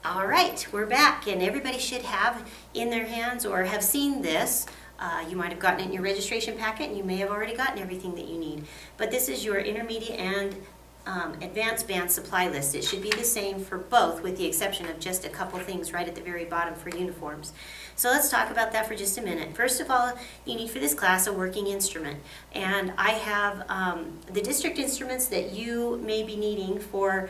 All right, we're back, and everybody should have in their hands or have seen this. You might have gotten it in your registration packet, and you may have already gotten everything that you need. But this is your intermediate and advanced band supply list. It should be the same for both, with the exception of just a couple things right at the very bottom for uniforms. So let's talk about that for just a minute. First of all, you need for this class a working instrument. And I have the district instruments that you may be needing for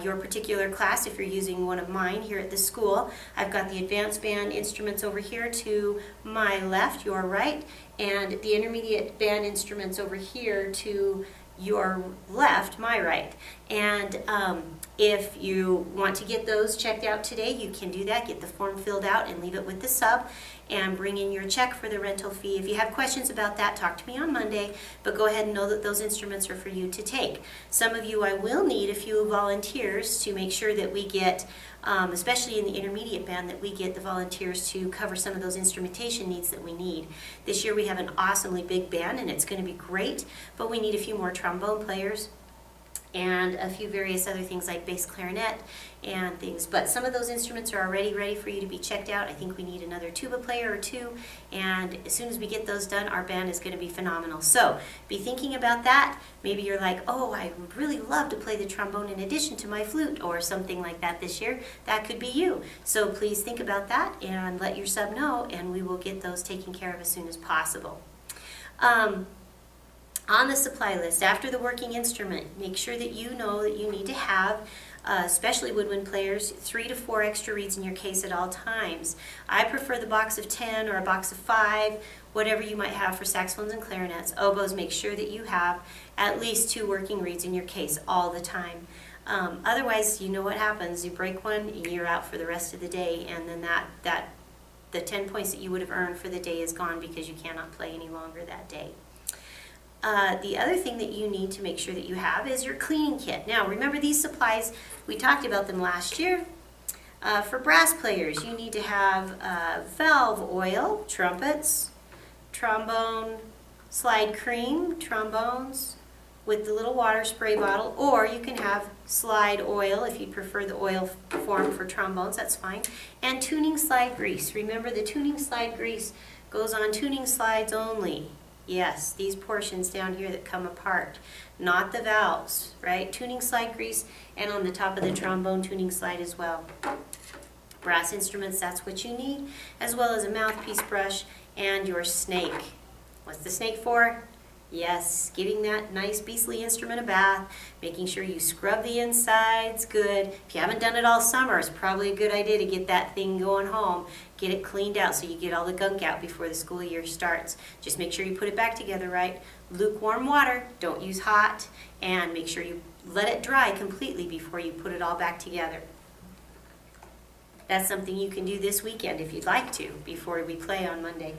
your particular class if you're using one of mine here at the school. I've got the advanced band instruments over here to my left, your right, and the intermediate band instruments over here to your left, my right. And if you want to get those checked out today, you can do that. Get the form filled out and leave it with the sub and bring in your check for the rental fee. If you have questions about that, talk to me on Monday, but go ahead and know that those instruments are for you to take. Some of you, I will need a few volunteers to make sure that we get, especially in the intermediate band, that we get the volunteers to cover some of those instrumentation needs that we need. This year we have an awesomely big band and it's going to be great, but we need a few more trombone players and a few various other things like bass clarinet and things. But some of those instruments are already ready for you to be checked out. I think we need another tuba player or two, and as soon as we get those done, our band is going to be phenomenal. So be thinking about that. Maybe you're like, oh, I would really love to play the trombone in addition to my flute or something like that this year. That could be you. So please think about that and let your sub know, and we will get those taken care of as soon as possible. On the supply list, after the working instrument, make sure that you know that you need to have, especially woodwind players, 3 to 4 extra reeds in your case at all times. I prefer the box of 10 or a box of 5, whatever you might have for saxophones and clarinets. Oboes, make sure that you have at least 2 working reeds in your case all the time. Otherwise, you know what happens. You break one and you're out for the rest of the day, and then the 10 points that you would have earned for the day is gone because you cannot play any longer that day. The other thing that you need to make sure that you have is your cleaning kit. Now remember, these supplies, we talked about them last year. For brass players, you need to have valve oil, trumpets, trombone, slide cream, trombones with the little water spray bottle, or you can have slide oil if you prefer the oil form for trombones, that's fine. And tuning slide grease. Remember, the tuning slide grease goes on tuning slides only. Yes, these portions down here that come apart, not the valves, right? Tuning slide grease, and on the top of the trombone, tuning slide as well. Brass instruments, that's what you need, as well as a mouthpiece brush and your snake. What's the snake for? Yes, giving that nice beastly instrument a bath, making sure you scrub the insides good. If you haven't done it all summer, it's probably a good idea to get that thing going home. Get it cleaned out so you get all the gunk out before the school year starts. Just make sure you put it back together right. Lukewarm water, don't use hot, and make sure you let it dry completely before you put it all back together. That's something you can do this weekend if you'd like to, before we play on Monday.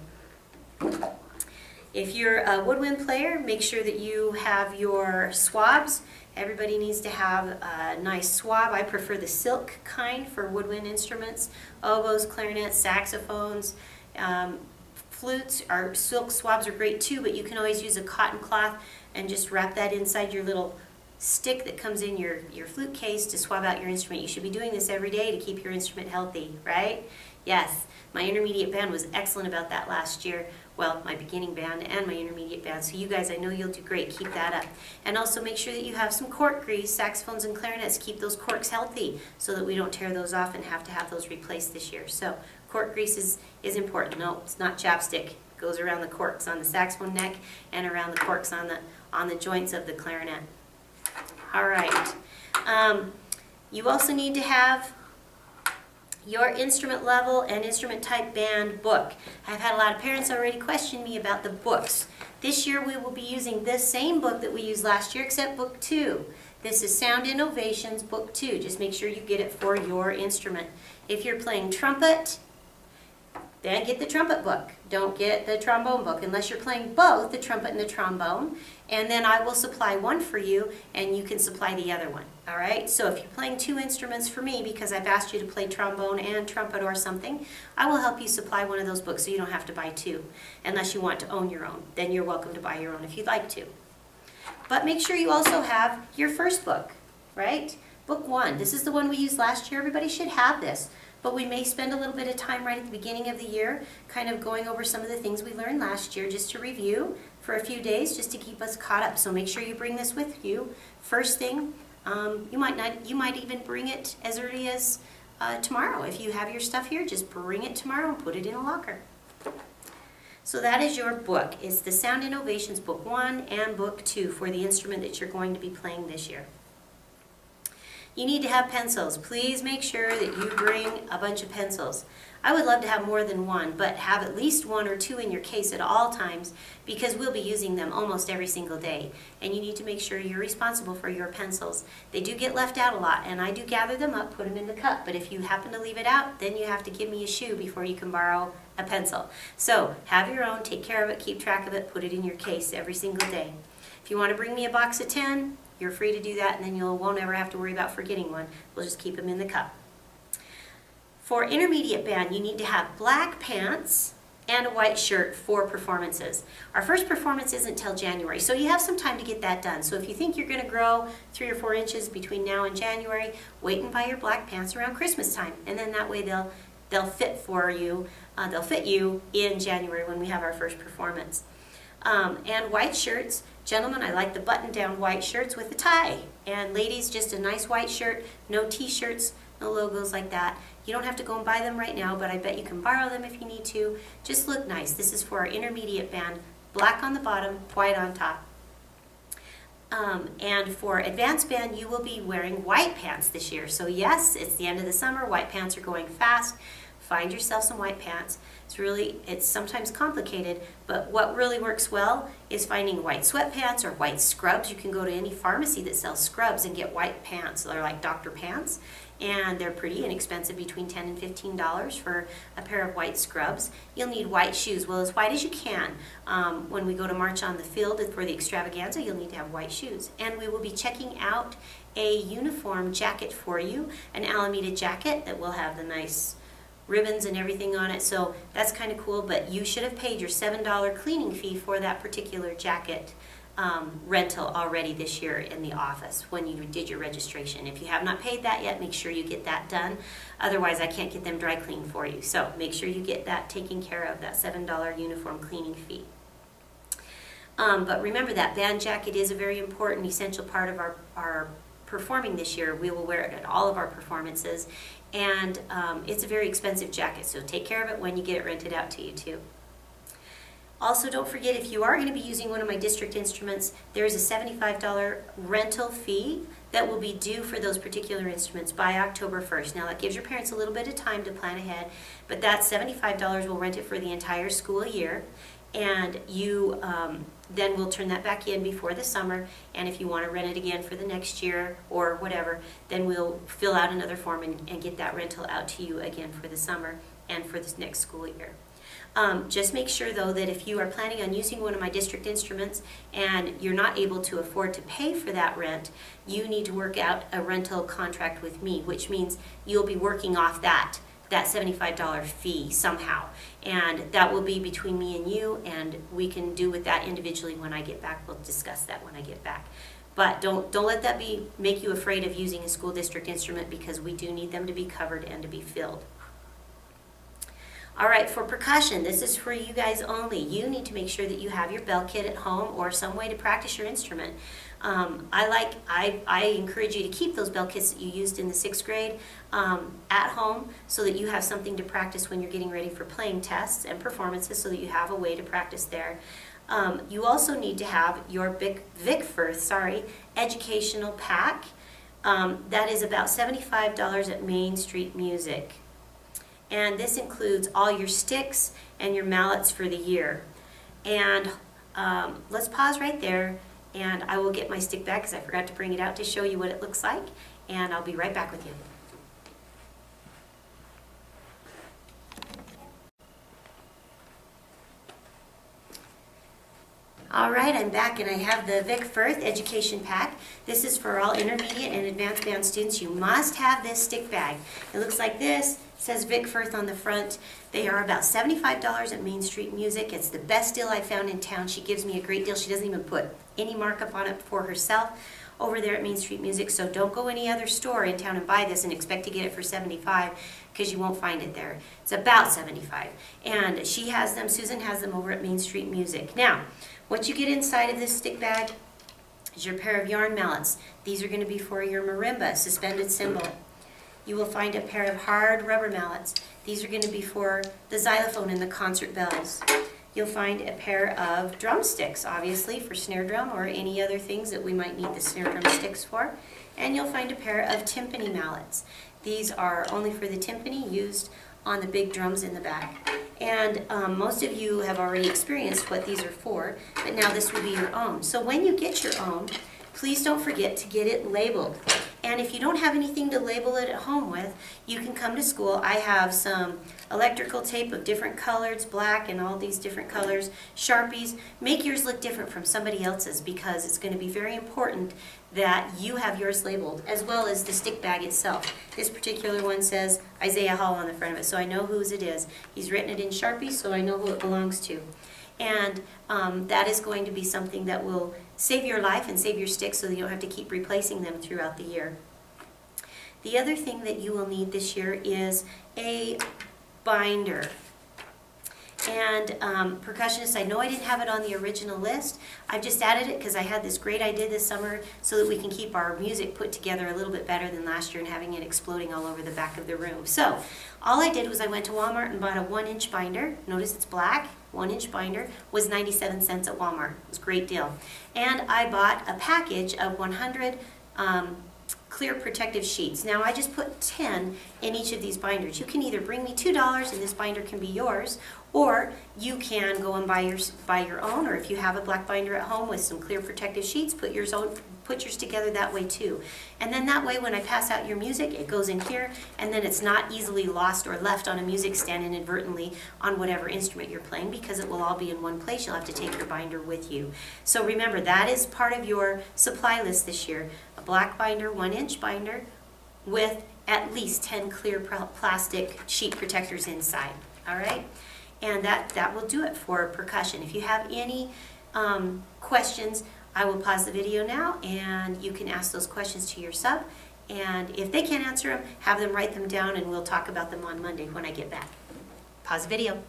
If you're a woodwind player, make sure that you have your swabs. Everybody needs to have a nice swab. I prefer the silk kind for woodwind instruments. Oboes, clarinets, saxophones, flutes. Our silk swabs are great too, but you can always use a cotton cloth and just wrap that inside your little stick that comes in your flute case to swab out your instrument. You should be doing this every day to keep your instrument healthy, right? Yes, my intermediate band was excellent about that last year. Well, my beginning band and my intermediate band. So you guys, I know you'll do great. Keep that up. And also make sure that you have some cork grease. Saxophones and clarinets, keep those corks healthy so that we don't tear those off and have to have those replaced this year. So cork grease is important. No, it's not chapstick. It goes around the corks on the saxophone neck and around the corks on the joints of the clarinet. All right. You also need to have your instrument level and instrument type band book. I've had a lot of parents already question me about the books. This year we will be using this same book that we used last year, except book 2. This is Sound Innovations book 2. Just make sure you get it for your instrument. If you're playing trumpet, then get the trumpet book. Don't get the trombone book unless you're playing both the trumpet and the trombone. And then I will supply one for you and you can supply the other one. All right? So if you're playing 2 instruments for me because I've asked you to play trombone and trumpet or something, I will help you supply one of those books so you don't have to buy 2 unless you want to own your own. Then you're welcome to buy your own if you'd like to. But make sure you also have your first book, right? Book 1, this is the one we used last year. Everybody should have this, but we may spend a little bit of time right at the beginning of the year kind of going over some of the things we learned last year just to review for a few days just to keep us caught up. So make sure you bring this with you. First thing, you might even bring it as early as tomorrow. If you have your stuff here, just bring it tomorrow and put it in a locker. So that is your book. It's the Sound Innovations Book 1 and Book 2 for the instrument that you're going to be playing this year. You need to have pencils. Please make sure that you bring a bunch of pencils. I would love to have more than one, but have at least 1 or 2 in your case at all times because we'll be using them almost every single day. And you need to make sure you're responsible for your pencils. They do get left out a lot, and I do gather them up, put them in the cup. But if you happen to leave it out, then you have to give me a shoe before you can borrow a pencil. So have your own, take care of it, keep track of it, put it in your case every single day. If you want to bring me a box of 10, you're free to do that, and then you won't ever have to worry about forgetting one. We'll just keep them in the cup. For intermediate band, you need to have black pants and a white shirt for performances. Our first performance isn't till January, so you have some time to get that done. So if you think you're going to grow 3 or 4 inches between now and January, wait and buy your black pants around Christmas time, and then that way they'll fit for you. They'll fit you in January when we have our first performance. And white shirts. Gentlemen, I like the button-down white shirts with a tie. And ladies, just a nice white shirt, no t-shirts, no logos like that. You don't have to go and buy them right now, but I bet you can borrow them if you need to. Just look nice. This is for our intermediate band. Black on the bottom, white on top. And for advanced band, you will be wearing white pants this year. So yes, it's the end of the summer. White pants are going fast. Find yourself some white pants. It's sometimes complicated, but what really works well is finding white sweatpants or white scrubs. You can go to any pharmacy that sells scrubs and get white pants. They're like Dr. Pants, and they're pretty inexpensive, between $10 and $15 for a pair of white scrubs. You'll need white shoes, well, as white as you can. When we go to march on the field for the extravaganza, you'll need to have white shoes. And we will be checking out a uniform jacket for you, an Alameda jacket that will have the nice ribbons and everything on it, so that's kind of cool, but you should have paid your $7 cleaning fee for that particular jacket rental already this year in the office when you did your registration. If you have not paid that yet, make sure you get that done. Otherwise, I can't get them dry cleaned for you. So make sure you get that taken care of, that $7 uniform cleaning fee. But remember, that band jacket is a very important, essential part of our performing this year. We will wear it at all of our performances, and it's a very expensive jacket, so take care of it when you get it rented out to you too. Also, don't forget, if you are going to be using one of my district instruments, there is a $75 rental fee that will be due for those particular instruments by October 1st. Now, that gives your parents a little bit of time to plan ahead, but that $75 will rent it for the entire school year, and you then will turn that back in before the summer, and if you want to rent it again for the next year or whatever, then we'll fill out another form and get that rental out to you again for the summer and for this next school year. Just make sure, though, that if you are planning on using one of my district instruments and you're not able to afford to pay for that rent, you need to work out a rental contract with me, which means you'll be working off that $75 fee somehow, and that will be between me and you, and we can do with that individually when I get back. We'll discuss that when I get back. But don't let that make you afraid of using a school district instrument, because we do need them to be covered and to be filled. All right, for percussion, this is for you guys only. You need to make sure that you have your bell kit at home or some way to practice your instrument. I encourage you to keep those bell kits that you used in the 6th grade at home, so that you have something to practice when you're getting ready for playing tests and performances, so that you have a way to practice there. You also need to have your Vic Firth educational pack. That is about $75 at Main Street Music. And this includes all your sticks and your mallets for the year. And let's pause right there, and I will get my stick bag because I forgot to bring it out to show you what it looks like, and I'll be right back with you. All right, I'm back, and I have the Vic Firth Education Pack. This is for all intermediate and advanced band students. You must have this stick bag. It looks like this. It says Vic Firth on the front. They are about $75 at Main Street Music. It's the best deal I found in town. She gives me a great deal. She doesn't even put any markup on it for herself. over there at Main Street Music, so don't go any other store in town and buy this and expect to get it for $75, because you won't find it there. It's about $75. And she has them, Susan has them over at Main Street Music. Now, what you get inside of this stick bag is your pair of yarn mallets. These are going to be for your marimba, suspended cymbal. You will find a pair of hard rubber mallets. These are going to be for the xylophone and the concert bells. You'll find a pair of drumsticks, obviously, for snare drum or any other things that we might need the snare drum sticks for. And you'll find a pair of timpani mallets. These are only for the timpani, used on the big drums in the back. And most of you have already experienced what these are for, but now this will be your own. So when you get your own, please don't forget to get it labeled. And if you don't have anything to label it at home with, you can come to school. I have some electrical tape of different colors, black and all these different colors, Sharpies. Make yours look different from somebody else's, because it's going to be very important that you have yours labeled, as well as the stick bag itself. This particular one says Isaiah Hall on the front of it, so I know whose it is. He's written it in Sharpie, so I know who it belongs to. And that is going to be something that will save your life and save your sticks, so that you don't have to keep replacing them throughout the year. The other thing that you will need this year is a binder. And percussionists, I know I didn't have it on the original list. I've just added it because I had this great idea this summer so that we can keep our music put together a little bit better than last year and having it exploding all over the back of the room. So all I did was I went to Walmart and bought a 1-inch binder. Notice it's black. 1-inch binder was 97 cents at Walmart. It was a great deal. And I bought a package of 100 clear protective sheets. Now I just put 10 in each of these binders. You can either bring me $2 and this binder can be yours, or you can go and buy your own, or if you have a black binder at home with some clear protective sheets, put yours together that way too. And then that way when I pass out your music, it goes in here, and then it's not easily lost or left on a music stand inadvertently on whatever instrument you're playing, because it will all be in one place. You'll have to take your binder with you. So remember, that is part of your supply list this year. A black binder, 1-inch binder with at least 10 clear plastic sheet protectors inside. All right? And that will do it for percussion. If you have any questions, I will pause the video now and you can ask those questions to your sub. And if they can't answer them, have them write them down and we'll talk about them on Monday when I get back. Pause the video.